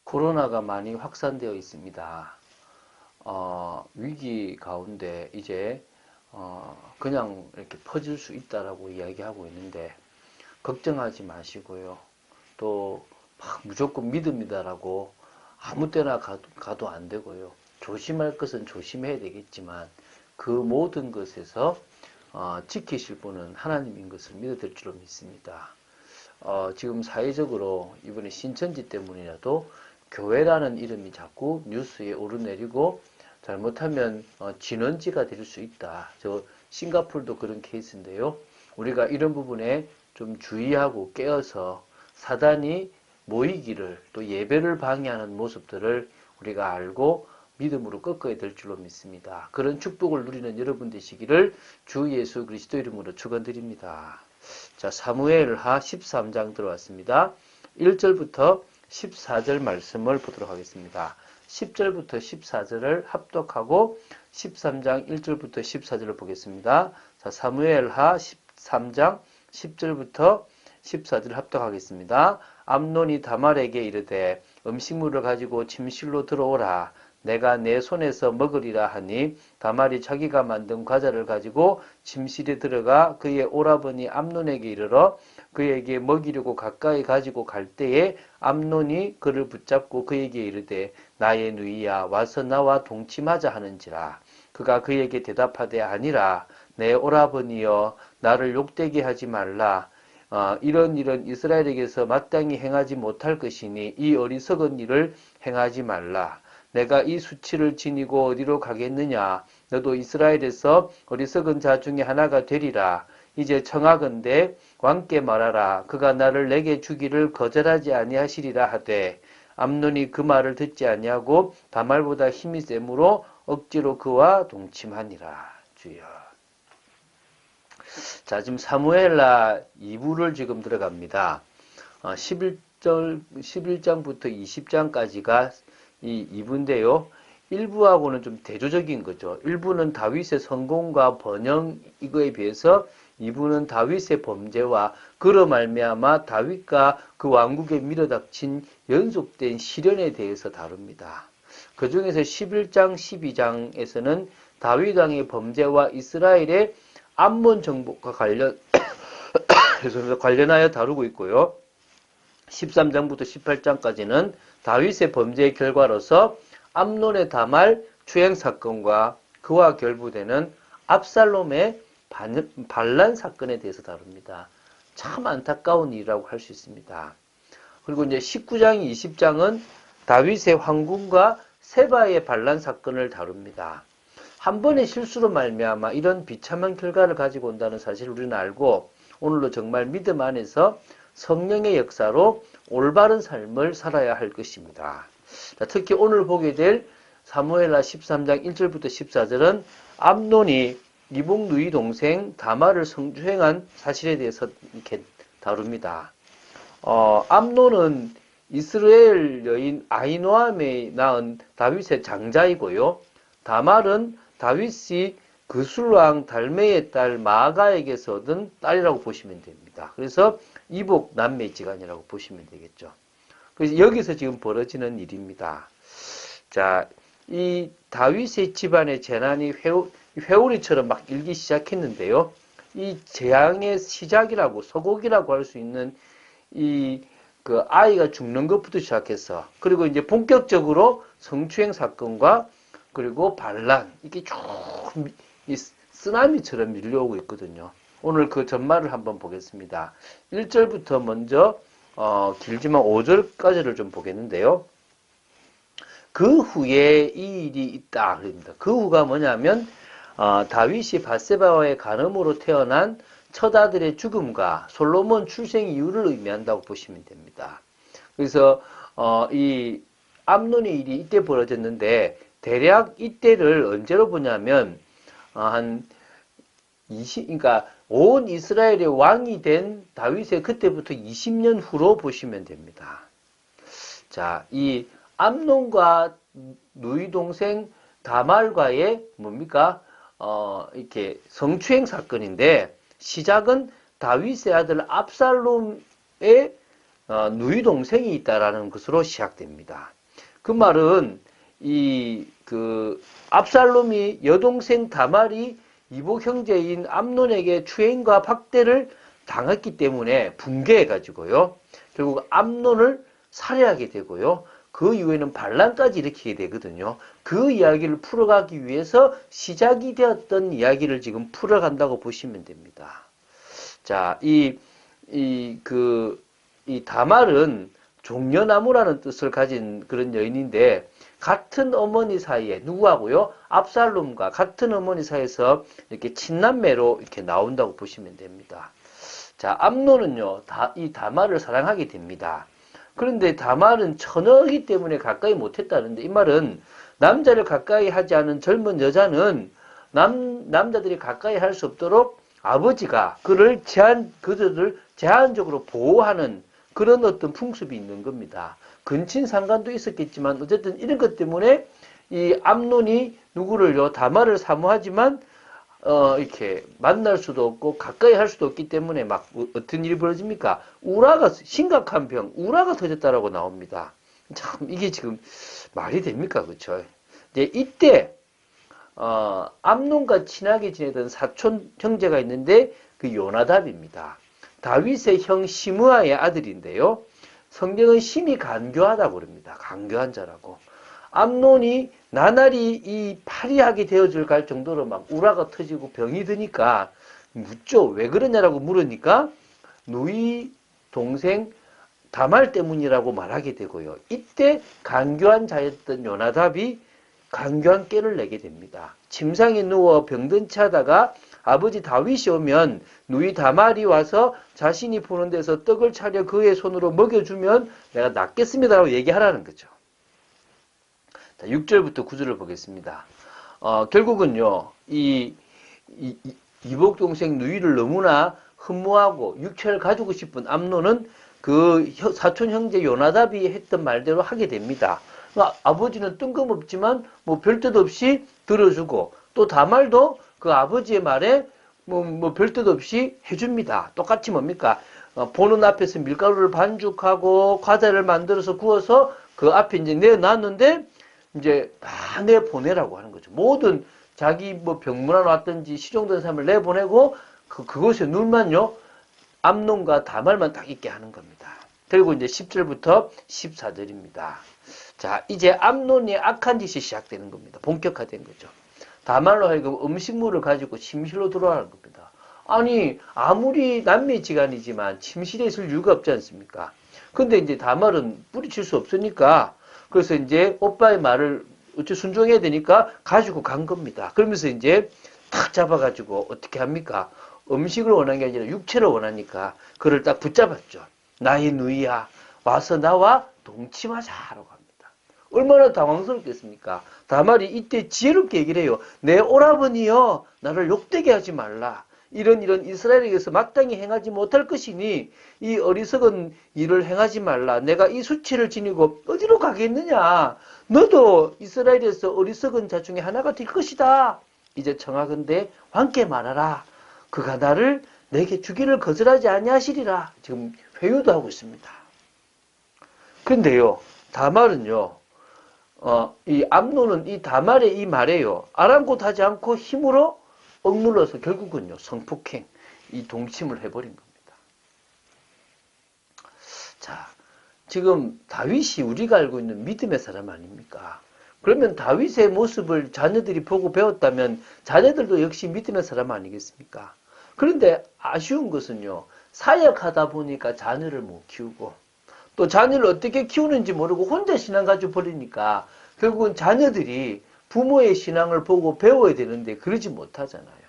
코로나가 많이 확산되어 있습니다. 위기 가운데 이제 그냥 이렇게 퍼질 수 있다라고 이야기하고 있는데 걱정하지 마시고요. 또 막 무조건 믿음이다라고 아무 때나 가도 안 되고요. 조심할 것은 조심해야 되겠지만 그 모든 것에서 지키실 분은 하나님인 것을 믿어야 될 줄로 믿습니다. 지금 사회적으로 이번에 신천지 때문이라도 교회라는 이름이 자꾸 뉴스에 오르내리고 잘못하면 진원지가 될 수 있다. 저 싱가포르도 그런 케이스인데요. 우리가 이런 부분에 좀 주의하고 깨어서 사단이 모이기를 또 예배를 방해하는 모습들을 우리가 알고 믿음으로 꺾어야 될 줄로 믿습니다. 그런 축복을 누리는 여러분 되시기를 주 예수 그리스도 이름으로 축원드립니다. 자, 사무엘하 13장 들어왔습니다. 1절부터 14절 말씀을 보도록 하겠습니다. 10절부터 14절을 합독하고 13장 1절부터 14절을 보겠습니다. 자, 사무엘하 13장 10절부터 14절을 합독하겠습니다. 암논이 다말에게 이르되 음식물을 가지고 침실로 들어오라. 내가 내 손에서 먹으리라 하니 다말이 자기가 만든 과자를 가지고 침실에 들어가 그의 오라버니 암논에게 이르러 그에게 먹이려고 가까이 가지고 갈 때에 암논이 그를 붙잡고 그에게 이르되 나의 누이야 와서 나와 동침하자 하는지라. 그가 그에게 대답하되 아니라 내 오라버니여 나를 욕되게 하지 말라. 이런 일은 이스라엘에게서 마땅히 행하지 못할 것이니 이 어리석은 일을 행하지 말라. 내가 이 수치를 지니고 어디로 가겠느냐? 너도 이스라엘에서 어리석은 자 중에 하나가 되리라. 이제 청하건대 왕께 말하라. 그가 나를 내게 주기를 거절하지 아니하시리라 하되 암논이 그 말을 듣지 아니하고 다말보다 힘이 세므로 억지로 그와 동침하니라. 주여. 자, 지금 사무엘하 2부를 지금 들어갑니다. 11장부터 20장까지가 이 2부인데요. 1부하고는 좀 대조적인 거죠. 1부는 다윗의 성공과 번영 이거에 비해서 2부는 다윗의 범죄와 그로 말미암아 다윗과 그 왕국에 밀어닥친 연속된 시련에 대해서 다룹니다. 그 중에서 11장, 12장에서는 다윗 왕의 범죄와 이스라엘의 암몬 정복과 관련하여 다루고 있고요. 13장부터 18장까지는 다윗의 범죄의 결과로서 암논의 다말 추행 사건과 그와 결부되는 압살롬의 반란 사건에 대해서 다룹니다. 참 안타까운 일이라고 할 수 있습니다. 그리고 이제 19장, 20장은 다윗의 황궁과 세바의 반란 사건을 다룹니다. 한 번의 실수로 말미암아 이런 비참한 결과를 가지고 온다는 사실을 우리는 알고 오늘도 정말 믿음 안에서 성령의 역사로 올바른 삶을 살아야 할 것입니다. 자, 특히 오늘 보게 될 사무엘하 13장 1절부터 14절은 암논이 이복 누이 동생 다말을 성추행한 사실에 대해서 이렇게 다룹니다. 암논은 이스라엘 여인 아히노암에 낳은 다윗의 장자이고요. 다말은 다윗이 그술왕 달메의 딸 마아가에게서 얻은 딸이라고 보시면 됩니다. 그래서 이복 남매지간이라고 보시면 되겠죠. 그래서 여기서 지금 벌어지는 일입니다. 자, 이 다윗의 집안의 재난이 회오리처럼 막 일기 시작했는데요. 이 재앙의 시작이라고 서곡이라고 할 수 있는 그 아이가 죽는 것부터 시작해서 그리고 이제 본격적으로 성추행 사건과 그리고 반란 이게 쭉 쓰나미처럼 밀려오고 있거든요. 오늘 그 전말을 한번 보겠습니다. 1절부터 먼저 길지만 5절까지를 좀 보겠는데요. 그 후에 이 일이 있다 그럽니다. 그 후가 뭐냐면 다윗이 밧세바와의 간음으로 태어난 첫 아들의 죽음과 솔로몬 출생 이유를 의미한다고 보시면 됩니다. 그래서 이 암논의 일이 이때 벌어졌는데 대략 이때를 언제로 보냐면 그러니까 온 이스라엘의 왕이 된 다윗의 그때부터 20년 후로 보시면 됩니다. 자, 이 암논과 누이 동생 다말과의 뭡니까? 이렇게 성추행 사건인데 시작은 다윗의 아들 압살롬의 누이 동생이 있다라는 것으로 시작됩니다. 그 말은 압살롬이 여동생 다말이 이복 형제인 암논에게 추행과 박대를 당했기 때문에 분개해가지고요. 결국 암논을 살해하게 되고요. 그 이후에는 반란까지 일으키게 되거든요. 그 이야기를 풀어가기 위해서 시작이 되었던 이야기를 지금 풀어간다고 보시면 됩니다. 자, 이 다말은 종려나무라는 뜻을 가진 그런 여인인데, 같은 어머니 사이에, 누구하고요? 압살롬과 같은 어머니 사이에서 이렇게 친남매로 이렇게 나온다고 보시면 됩니다. 자, 암논은요, 이 다말을 사랑하게 됩니다. 그런데 다말은 처녀이기 때문에 가까이 못했다는데, 이 말은 남자를 가까이 하지 않은 젊은 여자는 남자들이 가까이 할 수 없도록 아버지가 그들을 제한적으로 보호하는 그런 어떤 풍습이 있는 겁니다. 근친상간도 있었겠지만 어쨌든 이런 것 때문에 이 암논이 누구를요, 다말을 사모하지만 이렇게 만날 수도 없고 가까이 할 수도 없기 때문에 막 어떤 일이 벌어집니까? 심각한 병, 우라가 터졌다라고 나옵니다. 참 이게 지금 말이 됩니까? 그렇죠? 이때 암논과 친하게 지내던 사촌 형제가 있는데 그 요나답입니다. 다윗의 형 시므아의 아들인데요. 성경은 심히 간교하다고 그럽니다. 간교한 자라고. 암논이 나날이 이 파리하게 되어줄 갈 정도로 막 우라가 터지고 병이 드니까 묻죠. 왜 그러냐라고 물으니까 누이 동생 다말 때문이라고 말하게 되고요. 이때 간교한 자였던 요나답이 간교한 꾀를 내게 됩니다. 침상에 누워 병든 채 하다가 아버지 다윗이 오면 누이 다말이 와서 자신이 보는 데서 떡을 차려 그의 손으로 먹여주면 내가 낫겠습니다라고 얘기하라는 거죠. 자, 6절부터 9절을 보겠습니다. 결국은요, 이복 동생 누이를 너무나 흠모하고 육체를 가지고 싶은 암논은 그 사촌 형제 요나답이 했던 말대로 하게 됩니다. 아버지는 뜬금없지만 뭐 별 뜻 없이 들어주고, 또 다말도 그 아버지의 말에 뭐 별 뜻 없이 해줍니다. 똑같이 뭡니까? 보는 앞에서 밀가루를 반죽하고 과자를 만들어서 구워서 그 앞에 이제 내놨는데 이제 다 내보내라고 하는 거죠. 모든 자기 뭐 병문안 왔든지 실종된 사람을 내보내고 그곳에 눈만요, 암논과 다말만 딱 있게 하는 겁니다. 그리고 이제 10절부터 14절입니다. 자, 이제 암논이 악한 짓이 시작되는 겁니다. 본격화된 거죠. 다말로 하여금 음식물을 가지고 침실로 들어가는 겁니다. 아니, 아무리 남매지간이지만 침실에 있을 이유가 없지 않습니까? 근데 이제 다말은 뿌리칠 수 없으니까, 그래서 이제 오빠의 말을 어째 순종해야 되니까 가지고 간 겁니다. 그러면서 이제 탁 잡아가지고 어떻게 합니까? 음식을 원하는 게 아니라 육체를 원하니까 그를 딱 붙잡았죠. 나의 누이야, 와서 나와 동침하자라고 합니다. 얼마나 당황스럽겠습니까? 다말이 이때 지혜롭게 얘기를 해요. 내 오라버니여, 나를 욕되게 하지 말라. 이런 이스라엘에게서 마땅히 행하지 못할 것이니 이 어리석은 일을 행하지 말라. 내가 이 수치를 지니고 어디로 가겠느냐. 너도 이스라엘에서 어리석은 자 중에 하나가 될 것이다. 이제 청하건대 왕께 말하라. 그가 나를 내게 주기를 거절하지 아니하시리라. 지금 회유도 하고 있습니다. 근데요, 다말은요, 이 암논은 이 다말의 이 말에요, 아랑곳하지 않고 힘으로 억눌러서 결국은요, 성폭행, 이 동침을 해버린 겁니다. 자, 지금 다윗이 우리가 알고 있는 믿음의 사람 아닙니까? 그러면 다윗의 모습을 자녀들이 보고 배웠다면 자녀들도 역시 믿음의 사람 아니겠습니까? 그런데 아쉬운 것은요, 사역하다 보니까 자녀를 못 키우고, 또 자녀를 어떻게 키우는지 모르고 혼자 신앙 가지고 버리니까 결국은 자녀들이 부모의 신앙을 보고 배워야 되는데 그러지 못하잖아요.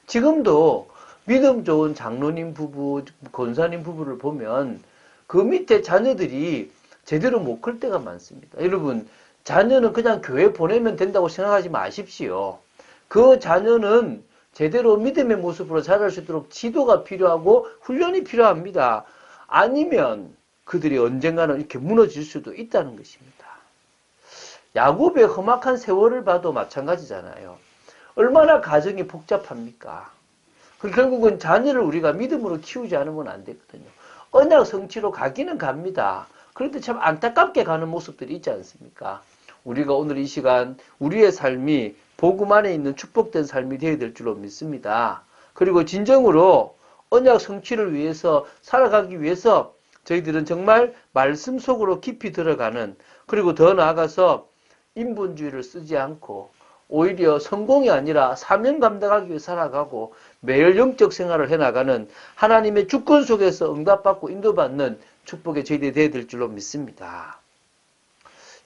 지금도 믿음 좋은 장로님 부부, 권사님 부부를 보면 그 밑에 자녀들이 제대로 못 클 때가 많습니다. 여러분, 자녀는 그냥 교회 보내면 된다고 생각하지 마십시오. 그 자녀는 제대로 믿음의 모습으로 자랄 수 있도록 지도가 필요하고 훈련이 필요합니다. 아니면 그들이 언젠가는 이렇게 무너질 수도 있다는 것입니다. 야곱의 험악한 세월을 봐도 마찬가지잖아요. 얼마나 가정이 복잡합니까? 결국은 자녀를 우리가 믿음으로 키우지 않으면 안 되거든요. 언약 성취로 가기는 갑니다. 그런데 참 안타깝게 가는 모습들이 있지 않습니까? 우리가 오늘 이 시간 우리의 삶이 복음 안에 있는 축복된 삶이 되어야 될 줄로 믿습니다. 그리고 진정으로 언약 성취를 위해서 살아가기 위해서 저희들은 정말 말씀 속으로 깊이 들어가는, 그리고 더 나아가서 인본주의를 쓰지 않고 오히려 성공이 아니라 사명 감당하기 위해 살아가고 매일 영적 생활을 해나가는 하나님의 주권 속에서 응답받고 인도받는 축복의 저희들이 되어야 될 줄로 믿습니다.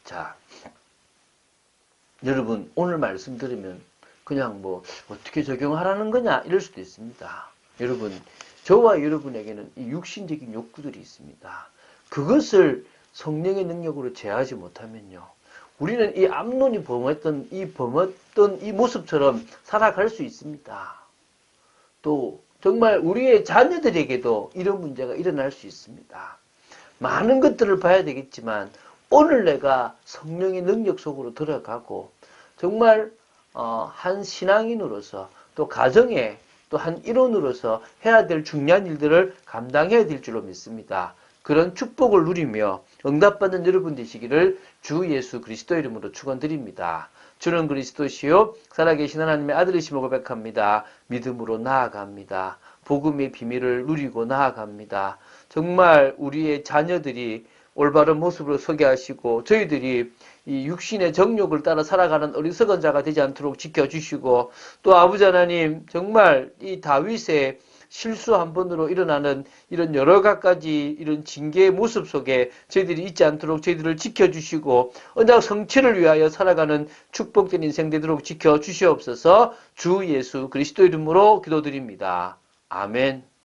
자, 여러분 오늘 말씀 들으면 그냥 뭐 어떻게 적용하라는 거냐 이럴 수도 있습니다. 여러분, 저와 여러분에게는 이 육신적인 욕구들이 있습니다. 그것을 성령의 능력으로 제어하지 못하면요, 우리는 이 암논이 범했던 이 모습처럼 살아갈 수 있습니다. 또 정말 우리의 자녀들에게도 이런 문제가 일어날 수 있습니다. 많은 것들을 봐야 되겠지만 오늘 내가 성령의 능력 속으로 들어가고 정말 한 신앙인으로서 또 가정에 또 한 일원으로서 해야 될 중요한 일들을 감당해야 될 줄로 믿습니다. 그런 축복을 누리며 응답받는 여러분 되시기를 주 예수 그리스도 이름으로 축원드립니다. 주는 그리스도시요 살아계신 하나님의 아들이심을 고백합니다. 믿음으로 나아갑니다. 복음의 비밀을 누리고 나아갑니다. 정말 우리의 자녀들이 올바른 모습으로 서게 하시고 저희들이 이 육신의 정욕을 따라 살아가는 어리석은 자가 되지 않도록 지켜주시고, 또 아버지 하나님 정말 이 다윗의 실수 한 번으로 일어나는 이런 여러 가지 이런 징계의 모습 속에 저희들이 있지 않도록 저희들을 지켜주시고 언약 성취를 위하여 살아가는 축복된 인생 되도록 지켜주시옵소서. 주 예수 그리스도 이름으로 기도드립니다. 아멘.